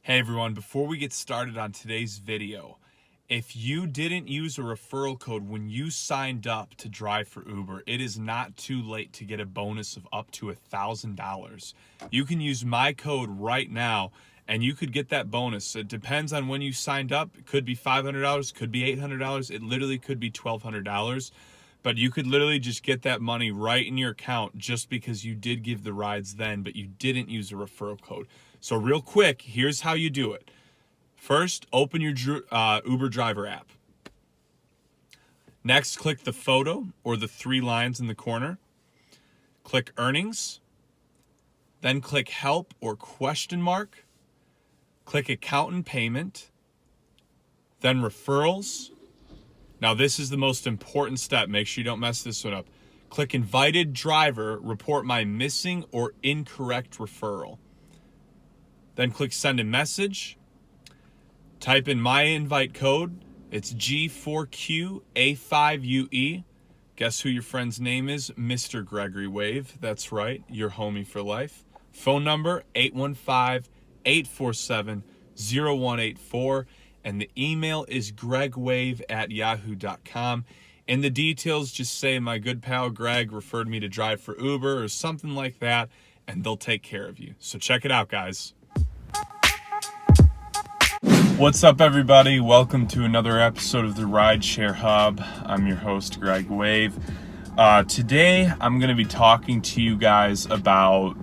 Hey everyone, before we get started on today's video, if you didn't use a referral code when you signed up to drive for Uber, it is not too late to get a bonus of up to $1,000. You can use my code right now and you could get that bonus. It depends on when you signed up. It could be $500, could be $800, it literally could be $1,200. But you could literally just get that money right in your account just because you did give the rides then, but you didn't use a referral code. So real quick, here's how you do it. First, open your Uber driver app. Next, click the photo or the 3 lines in the corner. Click earnings. Then click help or question mark. Click account and payment. Then referrals. Now this is the most important step. Make sure you don't mess this one up. Click invited driver, report my missing or incorrect referral. Then click send a message. Type in my invite code. It's G4QA5UE. Guess who your friend's name is? Mr. Gregory Wave. That's right, your homie for life. Phone number 815-847-0184. And the email is gregwave@yahoo.com. In the details, just say my good pal Greg referred me to drive for Uber or something like that, and they'll take care of you. So check it out, guys. What's up, everybody? Welcome to another episode of the Rideshare Hub. I'm your host, Greg Wave. Today, I'm going to be talking to you guys about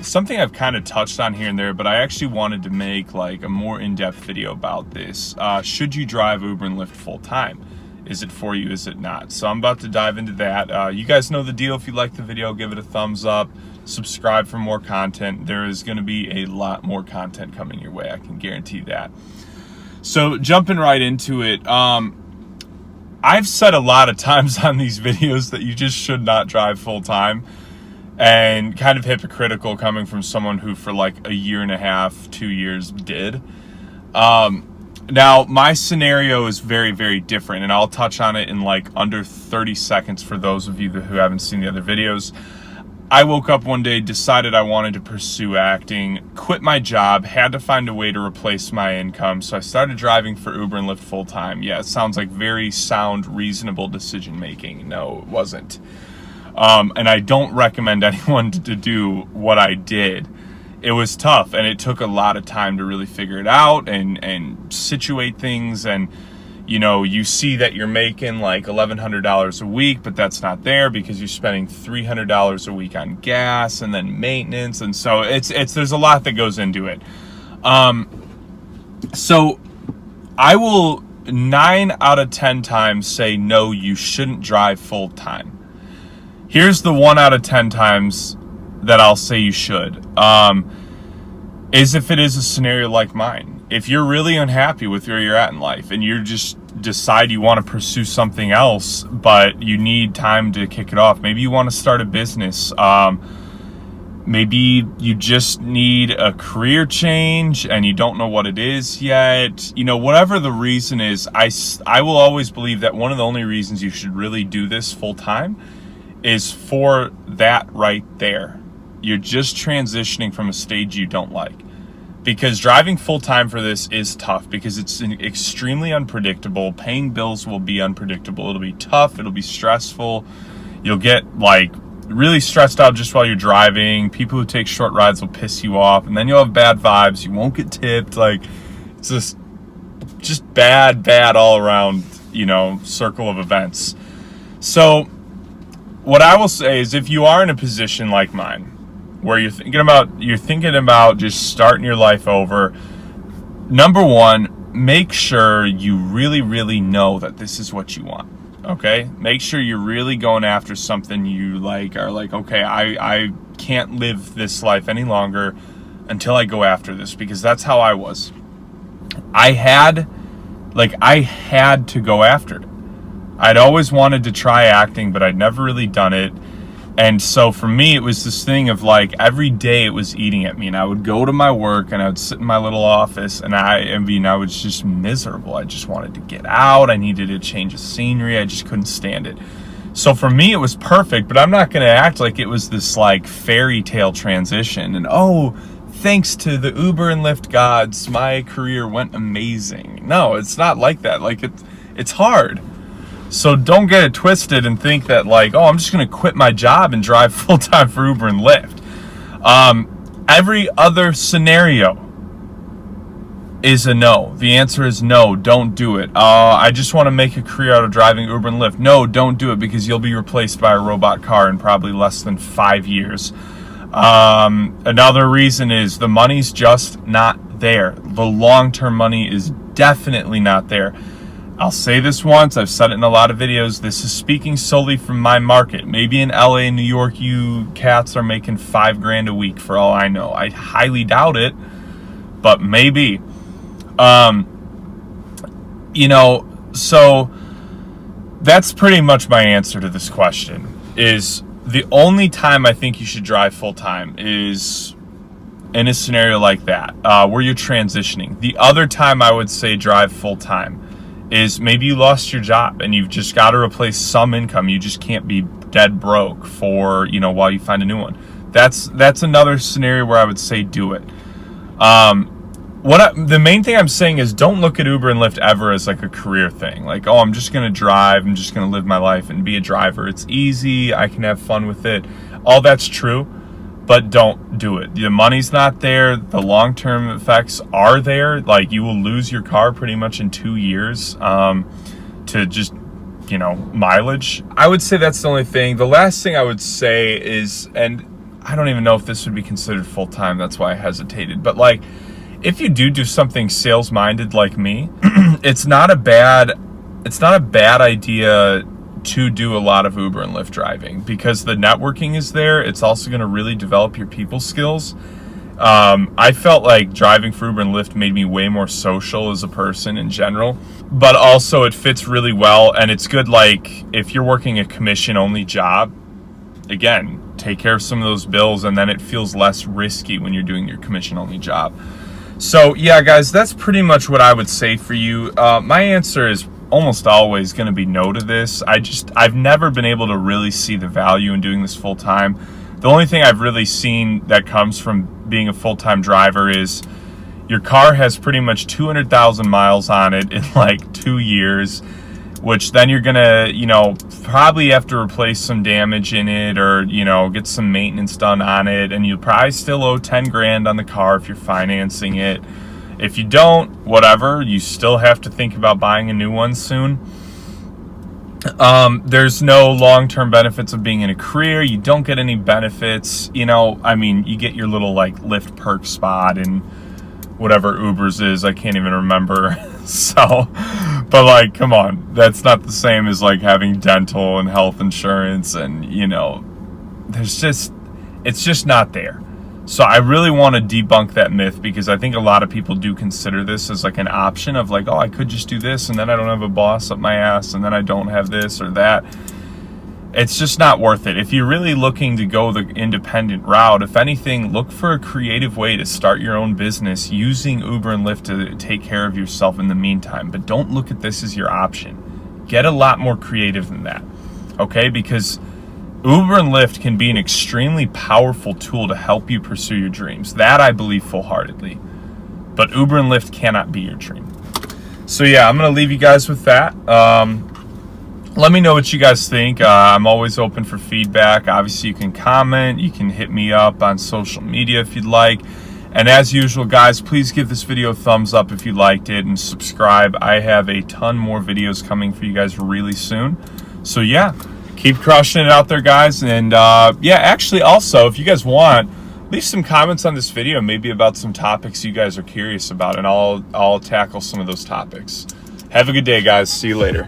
something I've kind of touched on here and there, but I actually wanted to make like a more in-depth video about this. Should you drive Uber and Lyft full-time? Is it for you? Is it not? So I'm about to dive into that. You guys know the deal. If you like the video, give it a thumbs up. Subscribe for more content. There is going to be a lot more content coming your way. I can guarantee that. So jumping right into it, I've said a lot of times on these videos that you just should not drive full time, and kind of hypocritical coming from someone who for like a year and a half, 2 years did. Now my scenario is very, very different, and I'll touch on it in like under 30 seconds for those of you who haven't seen the other videos. I woke up one day, decided I wanted to pursue acting, quit my job, had to find a way to replace my income, so I started driving for Uber and Lyft full time. Yeah, it sounds like very sound, reasonable decision making. No, it wasn't. And I don't recommend anyone to do what I did. It was tough, and it took a lot of time to really figure it out and situate things. And you know, you see that you're making like $1,100 a week, but that's not there because you're spending $300 a week on gas and then maintenance. And so there's a lot that goes into it. So I will 9 out of 10 times say, no, you shouldn't drive full time. Here's the 1 out of 10 times that I'll say you should, is if it is a scenario like mine. If you're really unhappy with where you're at in life and you just decide you want to pursue something else, but you need time to kick it off. Maybe you want to start a business. Maybe you just need a career change and you don't know what it is yet. You know, whatever the reason is, I will always believe that one of the only reasons you should really do this full time is for that right there. You're just transitioning from a stage you don't like. Because driving full-time for this is tough because it's extremely unpredictable. Paying bills will be unpredictable. It'll be tough. It'll be stressful. You'll get like really stressed out just while you're driving. People who take short rides will piss you off, and then you'll have bad vibes. You won't get tipped. Like, it's just bad all around, you know, circle of events. So what I will say is, if you are in a position like mine, where you're thinking about just starting your life over, number one, make sure you really, really know that this is what you want. Okay? Make sure you're really going after something you like, are like, okay, I can't live this life any longer until I go after this, because that's how I was. I had to go after it. I'd always wanted to try acting, but I'd never really done it. And so for me, it was this thing of like every day it was eating at me, and I would go to my work and I would sit in my little office, and I was just miserable. I just wanted to get out. I needed a change of scenery. I just couldn't stand it. So for me, it was perfect, but I'm not going to act like it was this like fairy tale transition and, oh, thanks to the Uber and Lyft gods, my career went amazing. No, it's not like that. Like, it's hard. So don't get it twisted and think that, like, oh, I'm just going to quit my job and drive full-time for Uber and Lyft. Every other scenario is a no. The answer is no, don't do it. I just want to make a career out of driving Uber and Lyft. No, don't do it, because you'll be replaced by a robot car in probably less than 5 years. Another reason is the money's just not there. The long-term money is definitely not there. I'll say this once, I've said it in a lot of videos, this is speaking solely from my market. Maybe in LA and New York, you cats are making $5 grand a week for all I know. I highly doubt it, but maybe. You know, so that's pretty much my answer to this question. Is the only time I think you should drive full-time is in a scenario like that, where you're transitioning. The other time I would say drive full-time is maybe you lost your job and you've just got to replace some income. You just can't be dead broke for, you know, while you find a new one. That's another scenario where I would say do it. The main thing I'm saying is don't look at Uber and Lyft ever as like a career thing. Like, oh, I'm just going to drive. I'm just going to live my life and be a driver. It's easy. I can have fun with it. All that's true, but don't do it. The money's not there. The long-term effects are there. Like, you will lose your car pretty much in 2 years to just, you know, mileage. I would say that's the only thing. The last thing I would say is, and I don't even know if this would be considered full-time. That's why I hesitated. But like, if you do something sales-minded like me, it's not a bad idea to do a lot of Uber and Lyft driving, because the networking is there. It's also going to really develop your people skills. I felt like driving for Uber and Lyft made me way more social as a person in general, but also it fits really well, and it's good. Like, if you're working a commission-only job, again, take care of some of those bills, and then it feels less risky when you're doing your commission-only job. So yeah, guys, that's pretty much what I would say for you. My answer is almost always going to be no to this. I've never been able to really see the value in doing this full time. The only thing I've really seen that comes from being a full-time driver is your car has pretty much 200,000 miles on it in like 2 years, which then you're going to, you know, probably have to replace some damage in it, or, you know, get some maintenance done on it. And you'll probably still owe 10 grand on the car if you're financing it. If you don't, whatever, you still have to think about buying a new one soon. There's no long-term benefits of being in a career. You don't get any benefits. You know, I mean, you get your little like Lyft perk spot and whatever Uber's is. I can't even remember. So, but like, come on, that's not the same as like having dental and health insurance, and, you know, it's just not there. So I really want to debunk that myth, because I think a lot of people do consider this as like an option of like, oh, I could just do this and then I don't have a boss up my ass, and then I don't have this or that. It's just not worth it. If you're really looking to go the independent route, if anything, look for a creative way to start your own business using Uber and Lyft to take care of yourself in the meantime. But don't look at this as your option. Get a lot more creative than that, okay? Because Uber and Lyft can be an extremely powerful tool to help you pursue your dreams. That I believe full-heartedly. But Uber and Lyft cannot be your dream. So yeah, I'm going to leave you guys with that. Let me know what you guys think. I'm always open for feedback. Obviously, you can comment. You can hit me up on social media if you'd like. And as usual, guys, please give this video a thumbs up if you liked it, and subscribe. I have a ton more videos coming for you guys really soon. So yeah, keep crushing it out there, guys. And yeah, actually, also, if you guys want, leave some comments on this video, maybe about some topics you guys are curious about, and I'll tackle some of those topics. Have a good day, guys. See you later.